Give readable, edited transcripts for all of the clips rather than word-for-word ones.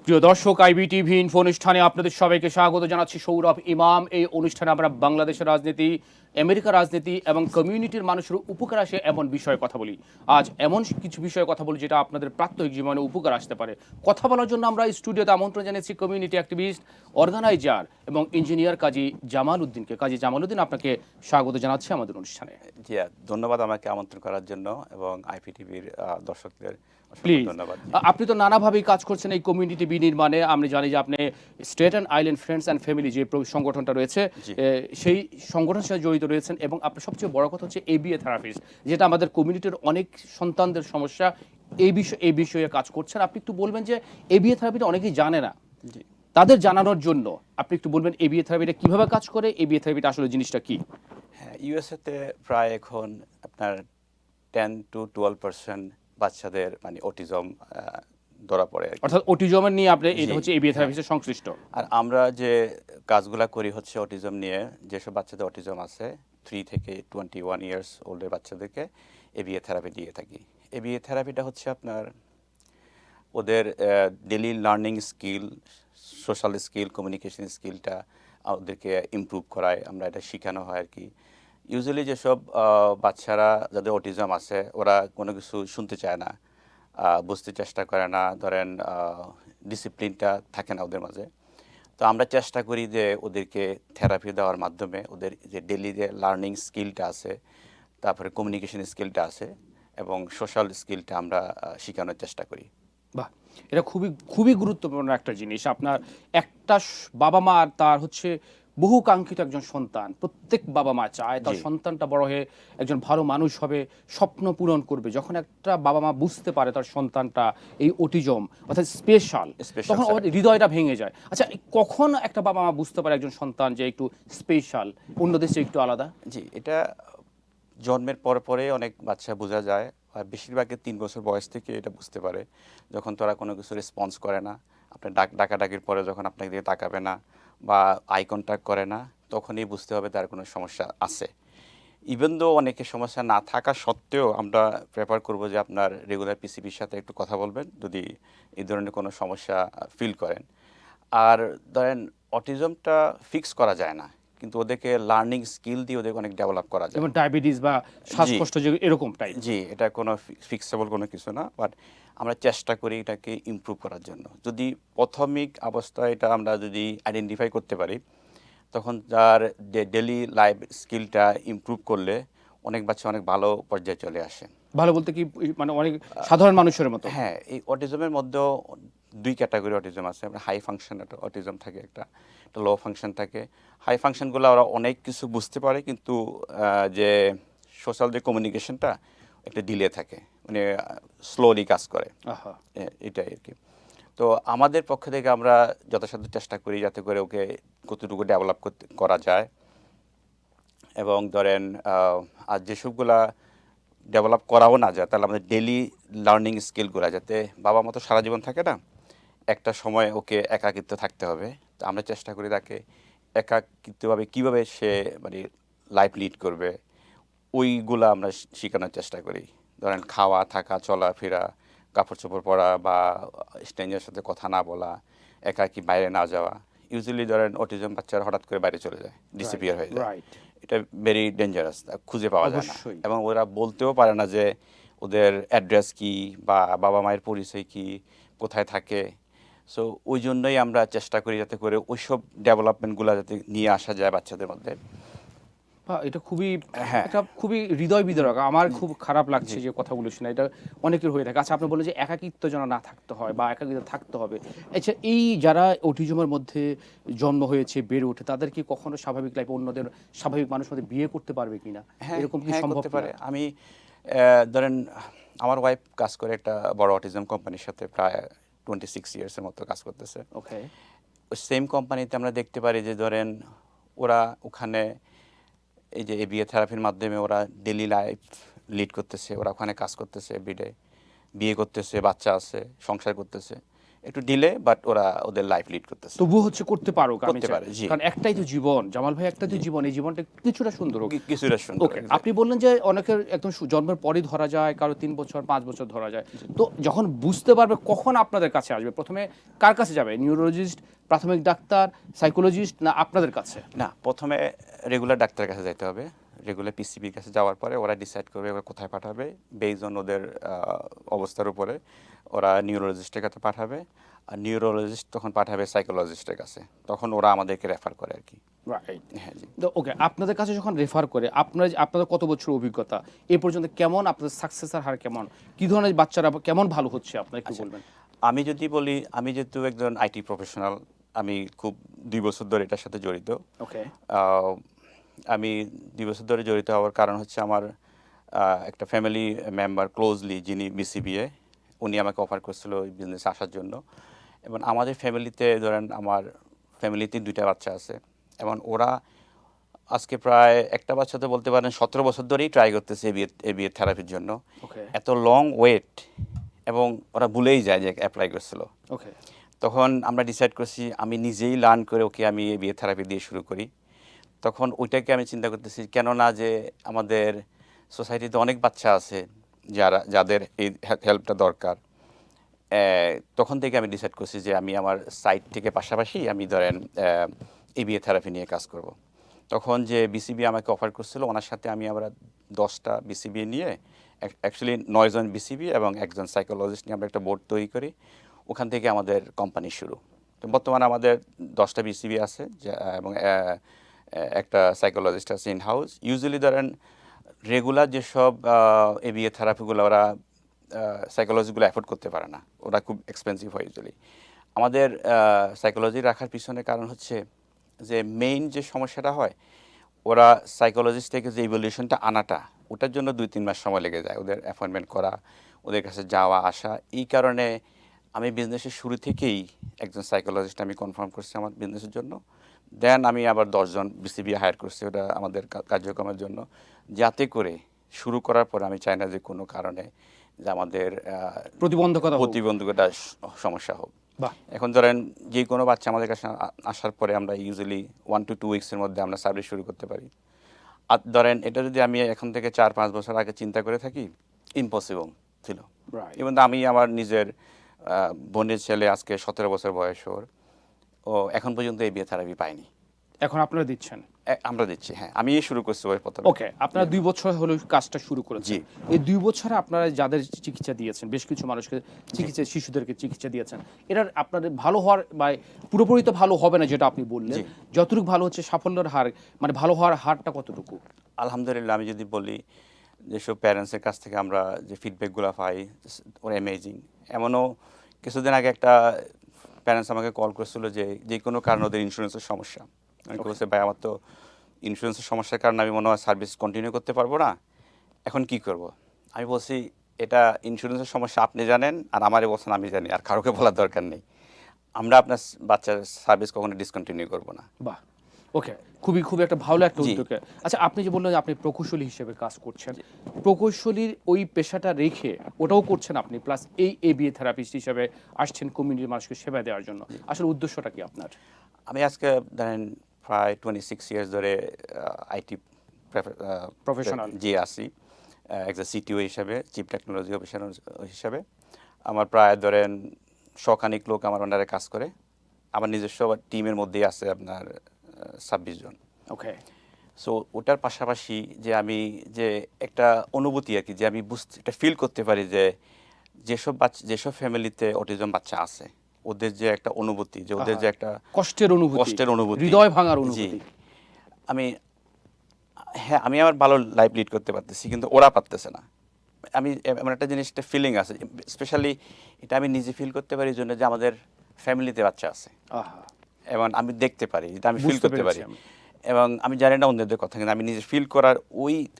প্রিয় দর্শক, IBTV info অনুষ্ঠানে আপনাদের সবাইকে স্বাগত জানাচ্ছি। সৌরভ ইমাম। এই অনুষ্ঠানে আমরা বাংলাদেশের রাজনীতি, আমেরিকার রাজনীতি এবং কমিউনিটির মানুষের উপকার আসে এমন বিষয়ে কথা বলি। আজ এমন কিছু বিষয়ে কথা বলি যেটা আপনাদের প্রাত্যহিক জীবনে উপকার আসতে পারে। কথা বলার জন্য আমরা স্টুডিওতে আমন্ত্রণ জানিয়েছি কমিউনিটি অ্যাক্টিভিস্ট, অর্গানাইজার এবং ইঞ্জিনিয়ার কাজী জামাল উদ্দিনকে। কাজী জামাল উদ্দিন, আপনাকে স্বাগত জানাচ্ছি আমাদের অনুষ্ঠানে। জি, ধন্যবাদ আমাকে আমন্ত্রণ করার জন্য এবং আইপিটিভির দর্শকদের অসংখ্য প্লিজ, ধন্যবাদ। আপনি তো নানাভাবেই কাজ করছেন এই কমিউনিটি বিনির্মাণে। আমি জানি যে আপনি state and island friends and family যে সংগঠনটা রয়েছে, জি। সেই সংগঠনের সাথে জড়িত রয়েছেন এবং আপনার সবচেয়ে বড় কথা হচ্ছে এবিএ থেরাপিস্ট, যেটা আমাদের কমিউনিটির অনেক সন্তানদের সমস্যা, এই বিষয়ে কাজ করছেন। আপনি একটু বলবেন যে এবিএ থেরাপিটা অনেকেই জানে না, জি। তাদের জানানোর জন্য আপনি একটু বলবেন এবিএ থেরাপিটা কিভাবে কাজ করে, এবিএ থেরাপিটা আসলে জিনিসটা কি? হ্যাঁ, ইউএসএতে প্রায় এখন আপনার 10 to 12% বাচ্চাদের মানে অটিজম ধরা পড়ে আর কি। অর্থাৎ অটিজমের নিয়ে আপনি, এটা জি, হচ্ছে এবিএ হ্যাঁ। থেরাপিস্টের সংশ্লিষ্ট। আর আমরা যে কাজগুলা করি হচ্ছে অটিজম নিয়ে, যেসব বাচ্চাদের অটিজম আছে 3 থেকে 21 ইয়ার্স ওল্ডের বাচ্চাদেরকে এবিএ থেরাপি দিয়ে থাকি। এবিএ থেরাপিটা হচ্ছে আপনার ওদের daily learning skill, social skill, communication স্কিলটা ওদেরকে ইমপ্রুভ করায়, আমরা এটা শেখানো হয় আর কি। ইউজুয়ালি যেসব বাচ্চারা যাদের অটিজম আছে ওরা কোনো কিছু শুনতে চায় না, বুঝতে চেষ্টা করে না, ধরেন ডিসিপ্লিনটা থাকে না ওদের মাঝে। তো আমরা চেষ্টা করি যে ওদেরকে থেরাপি দেওয়ার মাধ্যমে ওদের যে ডেইলি যে লার্নিং স্কিলটা আছে, তারপরে কমিউনিকেশন স্কিলটা আছে এবং সোশ্যাল স্কিলটা আমরা শেখানোর চেষ্টা করি। বাহ, এটা খুবই খুবই গুরুত্বপূর্ণ একটা জিনিস। আপনার একটা বাবা মা আর তার হচ্ছে বহু কাঙ্ক্ষিত একজন সন্তান, প্রত্যেক বাবা মা চায় তার জি। সন্তানটা বড় হয়ে একজন ভালো মানুষ হবে, স্বপ্ন পূরণ করবে। যখন একটা বাবা মা বুঝতে পারে তার সন্তানটা এই অটিজম অর্থাৎ স্পেশাল, স্পেশাল তখন ওর স্যার। হৃদয়টা ভেঙে যায়। আচ্ছা, কখন একটা বাবা মা বুঝতে পারে একজন সন্তান যে একটু স্পেশাল, অন্য দেশে একটু আলাদা? জি, এটা জন্মের পরে পরে অনেক বাচ্চা বোঝা যায়, আর বেশিরভাগই 3 বছর বয়স থেকে এটা বুঝতে পারে। যখন তারা কোনো কিছু রেসপন্স করে না, আপনার ডাকাডাকির পরে যখন আপনাকে দিয়ে তাকাবে না বা আই কন্ট্যাক্ট করে না, তখনই বুঝতে হবে তার কোনো সমস্যা আছে। ইভেন দো অনেকে সমস্যা না থাকা সত্ত্বেও আমরা প্রেফার করব যে আপনার রেগুলার পিসিবির সাথে একটু কথা বলবেন যদি এই ধরনের কোনো সমস্যা ফিল করেন। আর ধরেন অটিজমটা ফিক্স করা যায় না, কিন্তু ওদেরকে লার্নিং স্কিল দিয়ে ওদেরকে অনেক ডেভেলপ করা যায়। যেমন ডায়াবেটিস বা জি, শ্বাসকষ্ট, যে এরকম টাইপ। জি, এটা কোনো ফিক্সেবল কোনো কিছু না, বাট আমরা চেষ্টা করি এটাকে ইমপ্রুভ করার জন্য। যদি প্রাথমিক অবস্থায় এটা আমরা যদি আইডেন্টিফাই করতে পারি, তখন তার ডেইলি লাইফ স্কিলটা ইমপ্রুভ করলে অনেক বাচ্চা অনেক ভালো পর্যায়ে চলে আসে। ভালো বলতে কি, মানে অনেক সাধারণ মানুষের মতো? হ্যাঁ, এই অটিজমের মধ্যেও 2 ক্যাটাগরি অটিজম আছে। আমরা হাই ফাংশন একটা অটিজম থাকে, একটা লো ফাংশন থাকে। হাই ফাংশনগুলো ওরা অনেক কিছু বুঝতে পারে, কিন্তু যে সোশ্যাল যে কমিউনিকেশনটা একটা ডিলে থাকে, মানে স্লোলি কাজ করে। আহা। এটাই আর কি। তো আমাদের পক্ষ থেকে আমরা যথাসাধ্য চেষ্টা করি যাতে করে ওকে কতটুকু ডেভেলপ করা যায়। এবং ধরেন আর যেসবগুলা ডেভেলপ করাও না যায়, তাহলে আমাদের ডেইলি লার্নিং স্কিলগুলো যাতে বাবা মতো সারা জীবন থাকে না, একটা সময় ওকে একাকিত্ব থাকতে হবে। তো আমরা চেষ্টা করি তাকে একাকিত্বভাবে কীভাবে সে মানে লাইফ লিড করবে ওইগুলো আমরা শেখানোর চেষ্টা করি। ধরেন খাওয়া, থাকা, চলাফেরা, কাপড় চোপড় পরা বা স্ট্রেঞ্জারের সাথে কথা না বলা, একাকি বাইরে না যাওয়া। ইউজুয়ালি ধরেন অটিজম বাচ্চারা হঠাৎ করে বাইরে চলে যায়, ডিসঅ্যাপিয়ার হয়ে যায়। রাইট। এটা ভেরি ডেঞ্জারাস, খুঁজে পাওয়া যায় না। অবশ্যই। এবং ওরা বলতেও পারে না যে ওদের অ্যাড্রেস কি বা বাবা মায়ের পরিচয় কি, কোথায় থাকে। সো ওই জন্যই আমরা চেষ্টা করি যাতে করে ওইসব ডেভেলপমেন্টগুলো যাতে নিয়ে আসা যায় বাচ্চাদের মধ্যে। এটা খুবই, হ্যাঁ। একটা খুবই হৃদয় বিদারক। আমার খুব খারাপ লাগছে জি। যে কথাগুলো শুনে। এটা অনেকের হয়ে থাকে। আচ্ছা, আপনি বললেন যে একাকিত্ব যেন না থাকতে হয় বা একাকিত্ব থাকতে হবে। আচ্ছা, এই যারা অটিজমের মধ্যে জন্ম হয়েছে, বেড়ে ওঠে, তাদের কি কখনো স্বাভাবিক লাইফে অন্যদের স্বাভাবিক মানুষের মধ্যে বিয়ে করতে পারবে কিনা, হ্যাঁ, এরকম কি হ্যাঁ, সম্ভব করতে কিনা? পারে। আমি ধরেন আমার ওয়াইফ কাজ করে একটা বড় অটিজম কোম্পানির সাথে, প্রায় 26 ইয়ার্সের মতো কাজ করতেছে। ওকে। ওই সেম কোম্পানিতে আমরা দেখতে পারি যে ধরেন ওরা ওখানে এই যে এবিএ থেরাপির মাধ্যমে ওরা ডেইলি লাইফ লিড করতেছে, ওরা ওখানে কাজ করতেছে এভরিডে, বিয়ে করতেছে, বাচ্চা আছে, সংসার করতেছে। একটু ডিলে, বাট ওরা ওদের লাইফ লিড করতেছে। তবুও হচ্ছে করতে পারো, করতে পারে, জি। কারণ একটাই তো জীবন জামাল ভাই, একটাই তো জীবন, এই জীবনটা কিছুটা সুন্দর হোক। কিছুটা সুন্দর। ওকে, আপনি বললেন যে অনেকের একদম জন্মের পরই ধরা যায়, কারো 3 বছর 5 বছর ধরা যায়। তো যখন বুঝতে পারবে কখন আপনাদের কাছে আসবে, প্রথমে কার কাছে যাবে? নিউরোলজিস্ট, প্রাথমিক ডাক্তার, সাইকোলজিস্ট, না আপনাদের কাছে? না, প্রথমে রেগুলার ডাক্তারের কাছে যেতে হবে। রেগুলার পিসিবির কাছে যাওয়ার পরে ওরা ডিসাইড করবে ওরা কোথায় পাঠাবে, বেজড অন ওদের অবস্থার উপরে ওরা নিউরোলজিস্টের কাছে পাঠাবে। আর নিউরোলজিস্ট তখন পাঠাবে সাইকোলজিস্টের কাছে, তখন ওরা আমাদেরকে রেফার করে আর কি। রাইট। হ্যাঁ, জি। তো ওকে, আপনাদের কাছে যখন রেফার করে, আপনাদের কত বছর অভিজ্ঞতা এ পর্যন্ত, কেমন আপনাদের সাকসেসের হার কেমন, কি ধরনের বাচ্চারা কেমন ভালো হচ্ছে, আপনারা একটু বলবেন? আমি যদি বলি, আমি যেহেতু একজন আইটি প্রফেশনাল, আমি খুব 2 বছর ধরে এটার সাথে জড়িত। ওকে। আমি 2 বছর ধরে জড়িত হওয়ার কারণ হচ্ছে আমার একটা ফ্যামিলি মেম্বার ক্লোজলি, যিনি বিসিবিএ, উনি আমাকে অফার করছিল ওই বিজনেসে আসার জন্য। এবং আমাদের ফ্যামিলিতে ধরেন, আমার ফ্যামিলিতে 2টা বাচ্চা আছে, এবং ওরা আজকে প্রায় একটা বাচ্চা তো বলতে পারেন 17 বছর ধরেই ট্রাই করতেছে এবিএ থেরাপির জন্য। ওকে। এত লং ওয়েট, এবং ওরা ভুলেই যায় যে অ্যাপ্লাই করছিল। ওকে। তখন আমরা ডিসাইড করছি আমি নিজেই লার্ন করে ওকে আমি এবিএ থেরাপি দিয়ে শুরু করি। তখন ওইটাকে আমি চিন্তা করতেছি, কেন না যে আমাদের সোসাইটিতে অনেক বাচ্চা আছে যাদের এই হেল্পটা দরকার। তখন থেকে আমি ডিসাইড করছি যে আমি আমার সাইট থেকে পাশাপাশি আমি ধরেন এবিএ থেরাপি নিয়ে কাজ করব। তখন যে বিসিবি আমাকে অফার করছিল, ওনার সাথে আমি আমরা 10টা বিসিবি নিয়ে, অ্যাকচুয়ালি 9 জন বিসিবি এবং একজন সাইকোলজিস্ট নিয়ে আমরা একটা বোর্ড তৈরি করি। ওখান থেকে আমাদের কোম্পানি শুরু। তো বর্তমানে আমাদের 10টা বিসিবি আছে, এবং একটা সাইকোলজিস্ট আছে ইন হাউস। ইউজুয়ালি ধরেন রেগুলার যেসব এবিএ থেরাপিগুলো ওরা সাইকোলজিগুলো অ্যাফোর্ড করতে পারে না, ওরা খুব এক্সপেন্সিভ হয় ইউজুয়ালি। আমাদের সাইকোলজি রাখার পিছনে কারণ হচ্ছে যে মেইন যে সমস্যাটা হয়, ওরা সাইকোলজিস্ট থেকে যে ইভলিউশনটা আনাটা, ওটার জন্য 2-3 মাস সময় লেগে যায়, ওদের অ্যাপয়েন্টমেন্ট করা, ওদের কাছে যাওয়া আসা। এই কারণে আমি বিজনেসের শুরু থেকেই একজন সাইকোলজিস্ট আমি কনফার্ম করছি আমার বিজনেসের জন্য। দেন আমি আবার 10 জন বিসিবি হায়ার করছি ওটা আমাদের কার্যক্রমের জন্য, যাতে করে শুরু করার পরে আমি চাই না যে কোনো কারণে যে আমাদের প্রতিবন্ধকতা সমস্যা হোক। এখন ধরেন যে কোনো বাচ্চা আমাদের কাছে আসার পরে আমরা ইউজুয়ালি 1 to 2 উইক্সের মধ্যে আমরা সার্ভিস শুরু করতে পারি। আর ধরেন এটা যদি আমি এখন থেকে 4-5 বছর আগে চিন্তা করে থাকি, ইম্পসিবল ছিল। এবং আমি আমার নিজের বোনের ছেলে আজকে 17 বছর বয়স, ওর ও এখন পর্যন্ত এবিএ থেরাপি পায়নি। এখন আপনারা দিচ্ছেন? আমরা দিচ্ছি, হ্যাঁ। আমি শুরু করছি ওই প্রথমে। ওকে, আপনারা 2 বছর হলো কাজটা শুরু করেছেন। এই 2 বছরে আপনারা যাদের চিকিৎসা দিয়েছেন, বেশ কিছু মানুষকে চিকিৎসা, শিশুদেরকে চিকিৎসা দিয়েছেন, এটার আপনাদের ভালো হওয়ার বা পুরোপুরি তো ভালো হবে না যেটা আপনি বললেন, যতটুকু ভালো হচ্ছে সাফল্যের হার, মানে ভালো হওয়ার হারটা কতটুকু? আলহামদুলিল্লাহ, আমি যদি বলি যেসব প্যারেন্টসের কাছ থেকে আমরা যে ফিডব্যাকগুলো পাই, ওরা অ্যামেজিং। এমনও কিছুদিন আগে একটা প্যারেন্টস আমাকে কল করেছিল যে কোনো কারণে ওদের ইন্স্যুরেন্সের সমস্যা। আমি বলছি, ভাই আমার তো ইন্স্যুরেন্সের সমস্যার কারণে আমি মনে হয় সার্ভিস কন্টিনিউ করতে পারবো না, এখন কি করব? আমি বলছি, এটা ইন্স্যুরেন্সের সমস্যা আপনি জানেন, আর আমারই বলছেন আমি জানি, আর কারোকে বলার দরকার নেই। আমরা আপনার বাচ্চার সার্ভিস কখনো ডিসকন্টিনিউ করবো না। বাহ, ওকে, খুবই একটা ভালো একটা উদ্যোগ। আচ্ছা, আপনি যে বললেন যে আপনি প্রকৌশলী হিসেবে কাজ করছেন, প্রকৌশলীর ওই পেশাটা রেখে ওটাও করছেন আপনি, প্লাস এই এবিএ থেরাপিস্ট হিসেবে আসছেন কমিউনিটির মানুষকে সেবা দেওয়ার জন্য। আসলে উদ্দেশ্যটা কি আপনার? আমি আজকে ধরেন প্রায় 26 ইয়ার্স ধরে আইটি প্রফেশনাল আছি, একজন সিটিও হিসাবে, চিফ টেকনোলজি অফিসার হিসাবে। আমার প্রায় ধরেন শখানিক লোক আমার আন্ডারে কাজ করে। আমার নিজস্ব টিমের মধ্যেই আছে আপনার 26 জন। ওকে। সো ওটার পাশাপাশি যে আমি যে একটা অনুভূতি আর কি, যে আমি এটা ফিল করতে পারি যে যেসব ফ্যামিলিতে অটিজম বাচ্চা আছে, ওদের যে একটা অনুভূতি, যে ওদের যে একটা কষ্টের অনুভূতি, হৃদয় ভাঙার অনুভূতি, আমি আমার ভালো লাইফ লিড করতে পারতেছি, কিন্তু ওরা পারতেছে না। আমি এমন একটা জিনিসটা ফিলিং আছে, স্পেশালি এটা আমি নিজে ফিল করতে পারি এই জন্য যে আমাদের ফ্যামিলিতে বাচ্চা আছে, এবং আমি দেখতে পারি, এটা আমি ফিল করতে পারি। এবং আমি জানি না অন্যদের কথা, কিন্তু আমি নিজে ফিল করার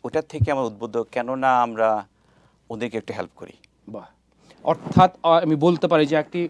ওটার থেকে আমার উদ্বুদ্ধ, কেন না আমরা ওদেরকে একটু হেল্প করি। বাহ, অর্থাৎ আমি বলতে পারি যে একটি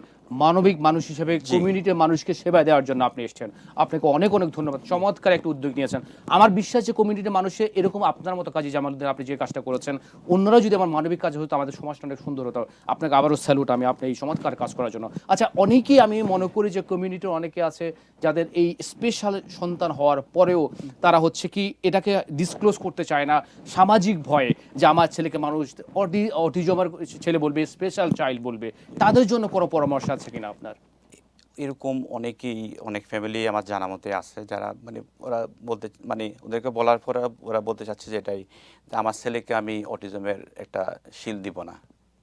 মানবিক মানুষ হিসেবে কমিউনিটির মানুষকে সেবা দেওয়ার জন্য আপনি এসেছেন। আপনাকে অনেক অনেক ধন্যবাদ। চমৎকার একটা উদ্যোগ নিয়েছেন। আমার বিশ্বাস যে কমিউনিটির মানুষে এরকম আপনার মতো কাজী জামালউদ্দিন আপনি যে কাজটা করেছেন, অন্যরা যদি আমার মানবিক কাজ হতো আমাদের সমাজটা অনেক সুন্দর হতো। আপনাকে আবারও স্যালুট আমি আপনি এই চমৎকার কাজ করার জন্য। আচ্ছা, অনেকেই আমি মনে করি যে কমিউনিটির অনেকে আছে যাদের এই স্পেশাল সন্তান হওয়ার পরেও তারা হচ্ছে কি এটাকে ডিসক্লোজ করতে চায় না সামাজিক ভয়ে, যে আমার ছেলেকে মানুষ অটিজমের ছেলে বলবে, স্পেশাল চাইল্ড বলবে। তাদের জন্য কোনো পরামর্শ আছে কিনা আপনার? এরকম অনেকেই, অনেক ফ্যামিলি আমার জানা মতে আছে যারা মানে ওরা বলতে মানে ওদেরকে বলার পরে ওরা বলতে চাচ্ছে যে এটাই, যে আমার ছেলেকে আমি অটিজমের একটা শিল দিব না,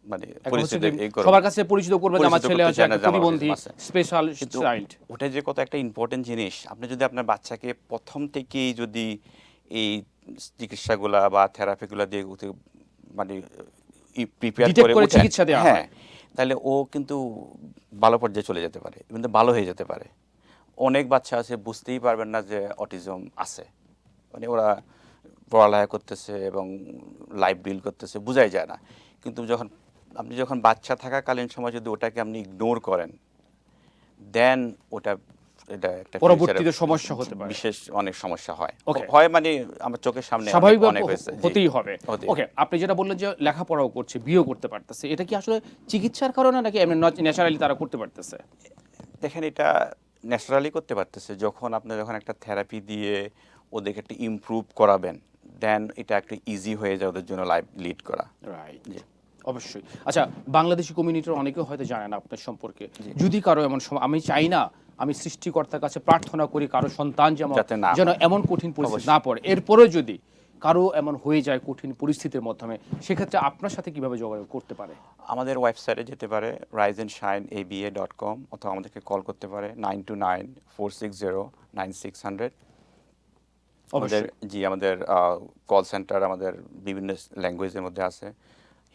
মানে পরিচিত এই করব সবার কাছে পরিচিত করবে যে আমার পরিচিত ছেলে করতে হচ্ছে চায় না একটা যে আমার প্রতিবন্ধী autism আছে। স্পেশাল কিন্তু চাইল্ড। ওটা যে কত একটা ইম্পর্টেন্ট জিনিস, আপনি যদি আপনার বাচ্চাকে প্রথম থেকেই যদি এই চিকিৎসাগুলা বা থেরাপিগুলা দিয়ে মানে প্রিপেয়ার ডিটেক্ট করে করে উঠেন, চিকিৎসা দেওয়া হ্যাঁ, হয়। তাহলে ও কিন্তু ভালো পর্যায়ে চলে যেতে পারে, কিন্তু ভালো হয়ে যেতে পারে। অনেক বাচ্চা আছে বুঝতেই পারবেন না যে অটিজম আছে, মানে ওরা পড়ালেখা করতেছে এবং লাইফ বিল্ড করতেছে, বোঝাই যায় না। কিন্তু আপনি যখন বাচ্চা থাকাকালীন সময় যদি ওটাকে আপনি ইগনোর করেন, দেন এটা একটা পরবর্তীতে future-এ সমস্যা হতে পারে। বিশেষ অনেক সমস্যা হয়। Okay. হয় মানে আমার চোখের সামনে স্বাভাবিকভাবে অনেক হয়েছে। জি, হতেই হবে। হতেই ওকে, আপনি যেটা বললেন যে লেখাপড়াও করছে, বিয়েও করতে পারতেছে, এটা কি আসলে চিকিৎসার কারণে নাকি এমনি ন্যাচারালি তারা করতে পারতেছে? দেখেন, এটা ন্যাচারালি করতে পারতেছে। যখন একটা থেরাপি দিয়ে ওদেরকে একটা ইমপ্রুভ করাবেন, দেন এটা একটা ইজি হয়ে যায় ওদের জন্য লাইফ লিড করা। রাইট, জি। অবশ্যই। আচ্ছা, বাংলাদেশি কমিউনিটির অনেকেও হয়তো জানে না আপনার সম্পর্কে। যদি কারো এমন আমি চাই না, আমি সৃষ্টিকর্তার কাছে প্রার্থনা করি কারো সন্তান যাতে না যেন হয়। এমন কঠিন পরিস্থিতি অবশ্যই। না পড়ে। এরপরেও যদি কারো এমন হয়ে যায় কঠিন পরিস্থিতির মাধ্যমে, সেক্ষেত্রে আপনার সাথে কিভাবে যোগাযোগ করতে পারে? আমাদের ওয়েবসাইটে যেতে পারে riseandshineaba.com, অথবা আমাদেরকে কল করতে পারে 9294609600। আমাদের অবশ্যই। আমাদের কল সেন্টার আমাদের বিভিন্ন ল্যাঙ্গুয়েজের মধ্যে আছে,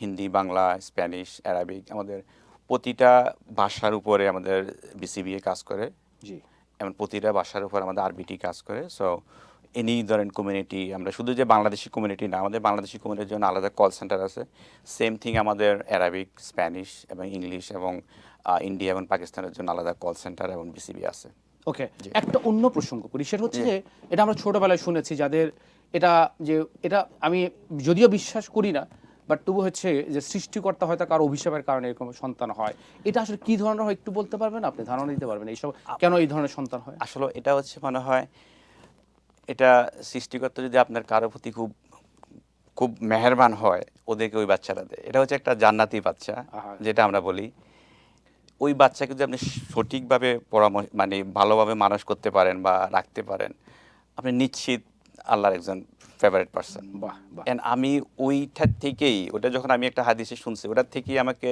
হিন্দি, বাংলা, স্প্যানিশ, অ্যারাবিক। আমাদের প্রতিটা ভাষার উপরে আমাদের বিসিবিএ কাজ করে, জি। এবং প্রতিটা ভাষার উপর আমাদের আরবিটি কাজ করে। সো এনি ধরেন কমিউনিটি, আমরা শুধু যে বাংলাদেশি কমিউনিটি না, আমাদের বাংলাদেশি কমিউনিটির জন্য আলাদা কল সেন্টার আছে। সেম থিং আমাদের অ্যারাবিক, স্প্যানিশ এবং ইংলিশ এবং ইন্ডিয়া এবং পাকিস্তানের জন্য আলাদা কল সেন্টার এবং বিসিবি আছে। ওকে, একটা অন্য প্রসঙ্গ করি। সেটা হচ্ছে যে এটা আমরা ছোটবেলায় শুনেছি যাদের এটা, যে এটা আমি যদিও বিশ্বাস করি না, বাট তবু হচ্ছে যে সৃষ্টিকর্তা হয়তো কারো অভিশাপের কারণে এরকম সন্তান হয়। এটা আসলে কি ধরনের হয় একটু বলতে পারবেন? আপনি ধারণা দিতে পারবেন এইসব কেন এই ধরনের সন্তান হয়? আসলে এটা হচ্ছে মনে হয় এটা সৃষ্টিকর্তা যদি আপনার কারো প্রতি খুব খুব মেহেরবান হয়, ওদেরকে ওই বাচ্চাটা দেয়। এটা হচ্ছে একটা জান্নাতি বাচ্চা, আহা। যেটা আমরা বলি। ওই বাচ্চাকে যদি আপনি সঠিকভাবে মানে ভালোভাবে মানুষ করতে পারেন বা রাখতে পারেন, আপনি নিশ্চিত আল্লাহর একজন ফেভারিট পারসন। বাহ, বাহ। এন্ড আমি ওইটার থেকেই, ওটা যখন আমি একটা হাদিসে শুনছি, ওটার থেকেই আমাকে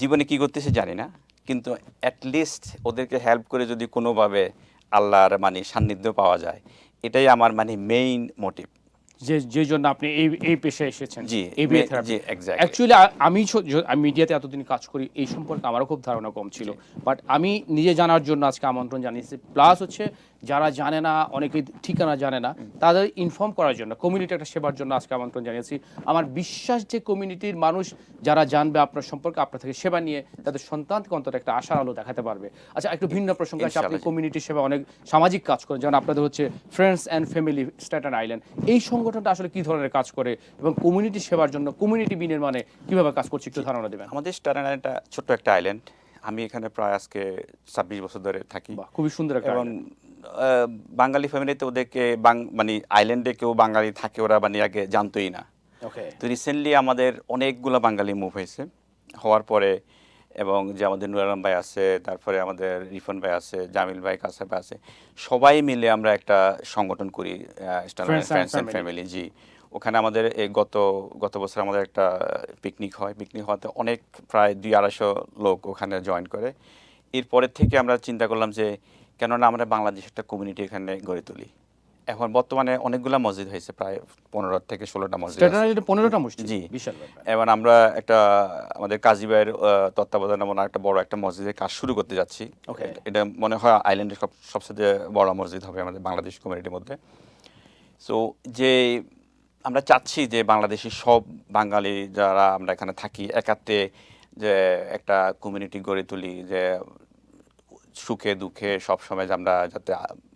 জীবনে কি করতেছে জানি না, কিন্তু অ্যাটলিস্ট ওদেরকে হেল্প করে যদি কোনোভাবে আল্লাহর মানে সান্নিধ্য পাওয়া যায়, এটাই আমার মানে মেইন মোটিভ। যে জন্য আপনি এই পেশায় এসেছেন, জি, এই বিয়ে থেরাপি। জি, exactly. অ্যাকচুয়ালি আমি মিডিয়াতে এতদিন কাজ করি, এই সম্পর্কে আমারও খুব ধারণা কম ছিল, বাট আমি নিজে জানার জন্য আজকে আমন্ত্রণ জানিয়েছি। প্লাস হচ্ছে যারা জানে না, অনেকে ঠিকানা জানে না, তাদের ইনফর্ম করার জন্য, কমিউনিটি একটা সেবার জন্য আজকে আমন্ত্রণ জানিয়েছি। আমার বিশ্বাস যে কমিউনিটির মানুষ যারা জানবে আপনার সম্পর্কে, আপনার থেকে সেবা নিয়ে তাদের সন্তানকে অন্তত একটা আশার আলো দেখাতে পারবে। আচ্ছা, একটু ভিন্ন প্রসঙ্গে আছে, আপনি ইনশাআল্লাহ। কমিউনিটি সেবা অনেক সামাজিক কাজ করেন, যেমন আপনাদের হচ্ছে friends and family Staten island. এই সংগঠনটা আসলে কি ধরনের কাজ করে এবং কমিউনিটি সেবার জন্য কমিউনিটি বিনির্মাণে কিভাবে কাজ করছে একটু ধারণা দেবেন? আমাদের স্টার আইল্যান্ডটা ছোট্ট একটা আইল্যান্ড। আমি এখানে প্রায় আজকে 26 বছর ধরে থাকি। বাহ, খুবই সুন্দর একটা এবং island। বাঙালি ফ্যামিলিতে ওদেরকে মানে আইল্যান্ডে কেউ বাঙালি থাকে ওরা মানে আগে জানতোই না। ওকে। তো রিসেন্টলি আমাদের অনেকগুলো বাঙালি মুভ হয়েছে, হওয়ার পরে এবং যে আমাদের নুর আলম ভাই আছে, তারপরে আমাদের রিফন ভাই আছে, জামিল ভাই, কাসার ভাই আছে, সবাই মিলে আমরা একটা সংগঠন করি, Friends and friends and Family। Family. জি, ওখানে আমাদের এই গত বছর আমাদের একটা পিকনিক হয়। পিকনিক হওয়াতে অনেক প্রায় 200-250 লোক ওখানে জয়েন করে। এরপরের থেকে আমরা চিন্তা করলাম যে কেননা আমরা বাংলাদেশ একটা কমিউনিটি এখানে গড়ে তুলি। এখন বর্তমানে অনেকগুলা মসজিদ হয়েছে, প্রায় 15 থেকে 16টা মসজিদ আছে। স্ট্যাটেন আইল্যান্ডে 15টা মসজিদ, জি। বিশাল ব্যাপার। এবার আমরা একটা আমাদের কাজী ভাইয়ের তত্ত্বাবধানে মনে হয় একটা বড় একটা মসজিদের কাজ শুরু করতে যাচ্ছি। Okay. এটা মনে হয় আইল্যান্ডের সবচেয়ে বড় মসজিদ হবে আমাদের বাংলাদেশ কমিউনিটির মধ্যে। সো যে আমরা চাচ্ছি যে বাংলাদেশি সব বাঙালি যারা আমরা এখানে থাকি একাত্রে যে একটা কমিউনিটি গড়ে তুলি, যে সুখে দুঃখে সবসময় যে আমরা যাতে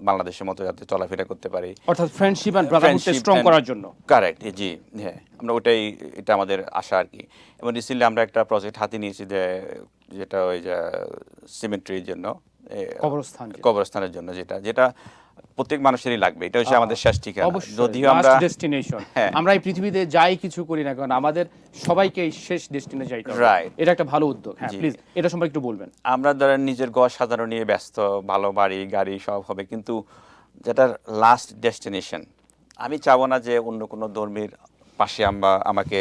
বাংলাদেশের মতো যাতে চলাফেরা করতে পারি, অর্থাৎ ফ্রেন্ডশিপ এন্ড ব্রাদারহুডকে স্ট্রং করার জন্য। কারেক্ট, জি, হ্যাঁ, আমরা ওটাই, এটা আমাদের আশা আর কি। এবং রিসেন্টলি আমরা একটা প্রজেক্ট হাতে নিয়েছি যে যেটা ওই যে সিমেন্ট্রির জন্য, কবরস্থানের জন্য, যেটা যেটা প্রত্যেক মানুষেরই লাগবে, এটা হচ্ছে আমাদের শেষ ঠিকানা। যদিও আমরা ডেস্টিনেশন, আমরা এই পৃথিবীতে যাই কিছু করি না কারণ আমাদের সবাইকে এই শেষ ডেস্টিনে যাইতে হবে। রাইট, এটা একটা ভালো উদ্যোগ। হ্যাঁ, প্লিজ এটা সম্পর্কে একটু বলবেন। আমরা ধরেন নিজের ঘর সাজানো নিয়ে ব্যস্ত, ভালো বাড়ি গাড়ি সব হবে, কিন্তু যেটার লাস্ট ডেস্টিনেশন, আমি চাবো না যে অন্য কোনো ধর্মীর পাশে আমাকে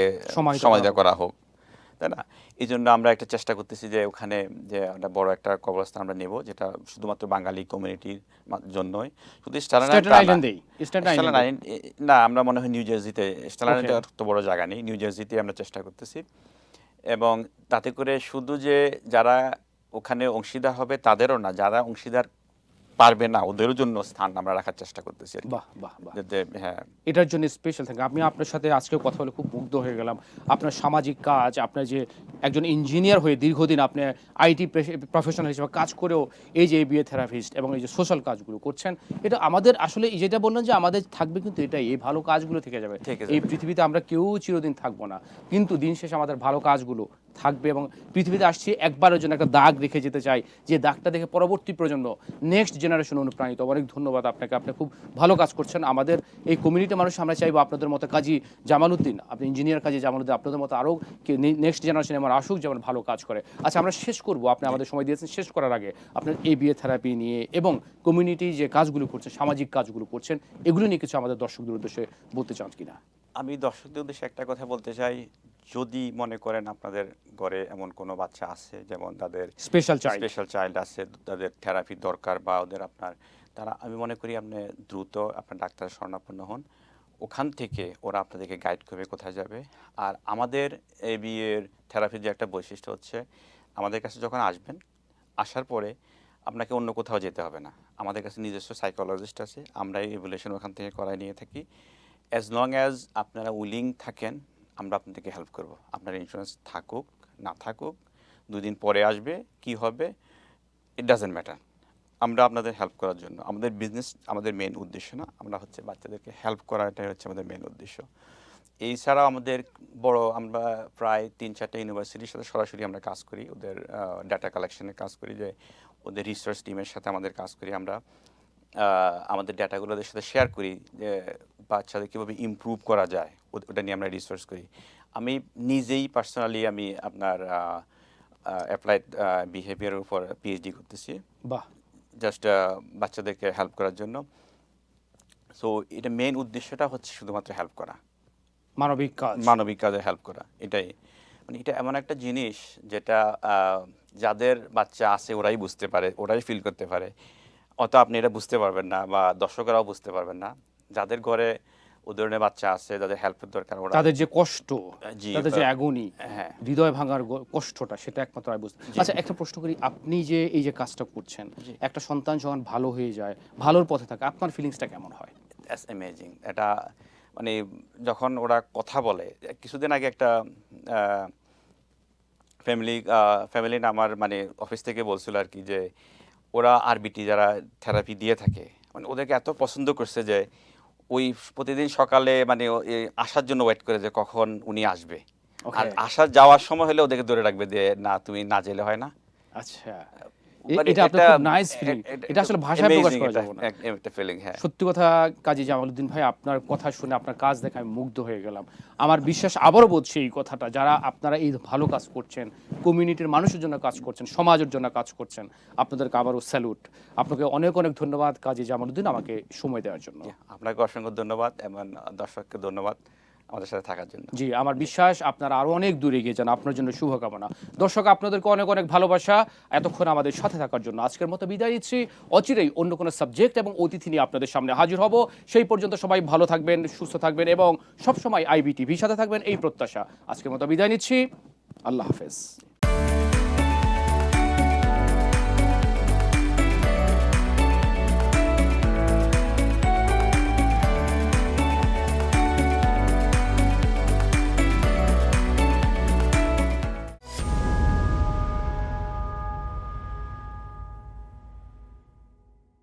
সমাহিত করা হোক, তাই না? এই জন্য আমরা একটা চেষ্টা করতেছি যে ওখানে যে একটা বড় একটা কবরস্থান আমরা নেব, যেটা শুধুমাত্র বাঙালি কমিউনিটির জন্যই। শুধু না, আমরা মনে হয় নিউ জার্সিতে, স্ট্যাটেন আইল্যান্ডে অত বড় জায়গা নেই, নিউ জার্সিতে আমরা চেষ্টা করতেছি। এবং তাতে করে শুধু যে যারা ওখানে অংশীদার হবে তাদেরও না, যারা অংশীদার পারবে না ওদেরও জন্য স্থান আমরা রাখার চেষ্টা করতেছি। বাহ বাহ বাহ, হ্যাঁ, এটার জন্য স্পেশাল থ্যাঙ্ক। আমি আপনার সাথে আজকে কথা বলে খুব মুগ্ধ হয়ে গেলাম। আপনার সামাজিক কাজ, আপনার যে একজন ইঞ্জিনিয়ার হয়ে দীর্ঘদিন আপনি আইটি প্রফেশনাল হিসেবে কাজ করেও এই যে বিয়ে থেরাপিস্ট এবং এই যে সোশ্যাল কাজগুলো করছেন, এটা আমাদের আসলে এই যেটা বললেন যে আমাদের থাকবে, কিন্তু এটাই, এই ভালো কাজগুলো থেকে যাবে। এই পৃথিবীতে আমরা কেউ চিরদিন থাকবো না, কিন্তু দিন শেষে আমাদের ভালো কাজগুলো থাকবে। এবং পৃথিবীতে আসছি একবারের জন্য একটা দাগ রেখে যেতে চাই, যে দাগটা দেখে পরবর্তী প্রজন্ম, নেক্সট জেনারেশন অনুপ্রাণিত। অনেক ধন্যবাদ আপনাকে, আপনি খুব ভালো কাজ করছেন। আমাদের এই কমিউনিটি মানুষ আমরা চাইবো আপনাদের মতো কাজী জামালউদ্দিন, আপনি ইঞ্জিনিয়ার কাজী জামালউদ্দিন, আপনাদের মতো আরও নেক্সট জেনারেশন আমার আসুক যেমন ভালো কাজ করে। আচ্ছা, আমরা শেষ করবো, আপনি আমাদের সময় দিয়েছেন, শেষ করার আগে আপনার এই বিয়ে থেরাপি নিয়ে এবং কমিউনিটি যে কাজগুলো করছেন, সামাজিক কাজগুলো করছেন, এগুলো নিয়ে কিছু আমাদের দর্শকদের উদ্দেশ্যে বলতে চান কিনা? আমি দর্শকদের উদ্দেশ্যে একটা কথা বলতে চাই, যদি মনে করেন আপনাদের ঘরে এমন কোনো বাচ্চা আছে যেমন তাদের স্পেশাল চাইল্ড আছে, তাদের থেরাপি দরকার বা ওদের তারা, আমি মনে করি আপনি দ্রুত আপনার ডাক্তারের শরণাপন্ন হন। ওখান থেকে ওরা আপনাদেরকে গাইড করবে কোথায় যাবে। আর আমাদের এই বিয়ের থেরাপির যে একটা বৈশিষ্ট্য হচ্ছে, আমাদের কাছে যখন আসবেন, আসার পরে আপনাকে অন্য কোথাও যেতে হবে না। আমাদের কাছে নিজস্ব সাইকোলজিস্ট আছে, আমরা এই ইভ্যালুয়েশন ওখান থেকে করাই নিয়ে থাকি। অ্যাজ লং অ্যাজ আপনারা উইলিং থাকেন, আমরা আপনাদেরকে হেল্প করব। আপনার ইন্স্যুরেন্স থাকুক না থাকুক, 2 দিন পরে আসবে, কি হবে, ইট ডাজেন্ট ম্যাটার। আমরা আপনাদের হেল্প করার জন্য, আমাদের বিজনেস আমাদের মেন উদ্দেশ্য না, আমরা হচ্ছে বাচ্চাদেরকে হেল্প করাটাই হচ্ছে আমাদের মেন উদ্দেশ্য। এছাড়াও আমাদের আমরা প্রায় 3-4টা ইউনিভার্সিটির সাথে সরাসরি আমরা কাজ করি, ওদের ডাটা কালেকশনের কাজ করি, যে ওদের রিসার্চ টিমের সাথে আমাদের কাজ করি। আমরা আমাদের ডাটাগুলো ওদের সাথে শেয়ার করি, যে বাচ্চাদের কীভাবে ইমপ্রুভ করা যায়, ওটা নিয়ে আমরা রিসার্চ করি। আমি নিজেই পার্সোনালি আমি আপনার অ্যাপ্লাইড বিহেভিয়ারের উপর পিএইচডি করতেছি, বাহ, জাস্ট বাচ্চাদেরকে হেল্প করার জন্য। সো এটা মেইন উদ্দেশ্যটা হচ্ছে শুধুমাত্র হেল্প করা, মানবিক কাজে হেল্প করা। এটাই, মানে এটা এমন একটা জিনিস যেটা যাদের বাচ্চা আছে ওরাই বুঝতে পারে, ওরাই ফিল করতে পারে। অত আপনি এটা বুঝতে পারবেন না বা দর্শকরাও বুঝতে পারবেন না। যাদের ঘরে ও ধরনের বাচ্চা আছে, যাদের হেল্পের দরকার, তাদের যে কষ্ট, তাদের যে অ্যাগনি, হৃদয় ভাঙার কষ্টটা, সেটা একমাত্র বুঝতে। আচ্ছা, একটা প্রশ্ন করি, আপনি যে এই যে কাজটা করছেন, একটা সন্তান যখন ভালো হয়ে যায়, ভালোর পথে থাকে, আপনার ফিলিংসটা কেমন হয়? That's amazing. এটা মানে যখন ওরা কথা বলে, কিছুদিন আগে একটা ফ্যামিলি আমার মানে অফিস থেকে বলছিল আর কি, যে ওরা আরবিটি যারা থেরাপি দিয়ে থাকে, মানে ওদেরকে এত পছন্দ করছে যে ওই প্রতিদিন সকালে মানে আসার জন্য ওয়েট করে যে কখন উনি আসবে, আর যাওয়ার সময় হলে ওদেরকে ধরে রাখবে যে না, তুমি না গেলে হয় না। আচ্ছা, এটা আপনার খুব নাইস ফিলিং, এটা আসলে ভাষায় প্রকাশ করা যাবে না, একটা ফিলিং। হ্যাঁ, সত্যি কথা কাজী জামালউদ্দিন ভাই, আপনার কথা শুনে, আপনার কাজ দেখে আমি মুগ্ধ হয়ে গেলাম। আমার বিশ্বাস, আবারও বলছি এই কথাটা, যারা আপনারা এই ভালো কাজ করছেন, কমিউনিটির মানুষের জন্য কাজ করছেন, সমাজের জন্য কাজ করছেন, আপনাদেরকে আবারও স্যালুট। আপনাকে অনেক অনেক ধন্যবাদ কাজী জামালউদ্দিন, আমাকে সময় দেওয়ার জন্য। আপনাকে অসংখ্য ধন্যবাদ এবং দর্শককে ধন্যবাদ আমাদের সাথে থাকার জন্য। জি, আমার বিশ্বাস আপনারা আরো অনেক দূরে এগিয়ে যান, আপনার জন্য শুভকামনা। দর্শক, আপনাদেরকে অনেক অনেক ভালোবাসা এতক্ষণ আমাদের সাথে থাকার জন্য। আজকের মতো বিদায় নিচ্ছি, অচিরেই অন্য কোনো সাবজেক্ট এবং অতিথি নিয়ে আপনাদের সামনে হাজির হব। সেই পর্যন্ত সবাই ভালো থাকবেন, সুস্থ থাকবেন এবং সবসময় IBTV সাথে থাকবেন, এই প্রত্যাশা। আজকের মতো বিদায় নিচ্ছি, আল্লাহ হাফেজ।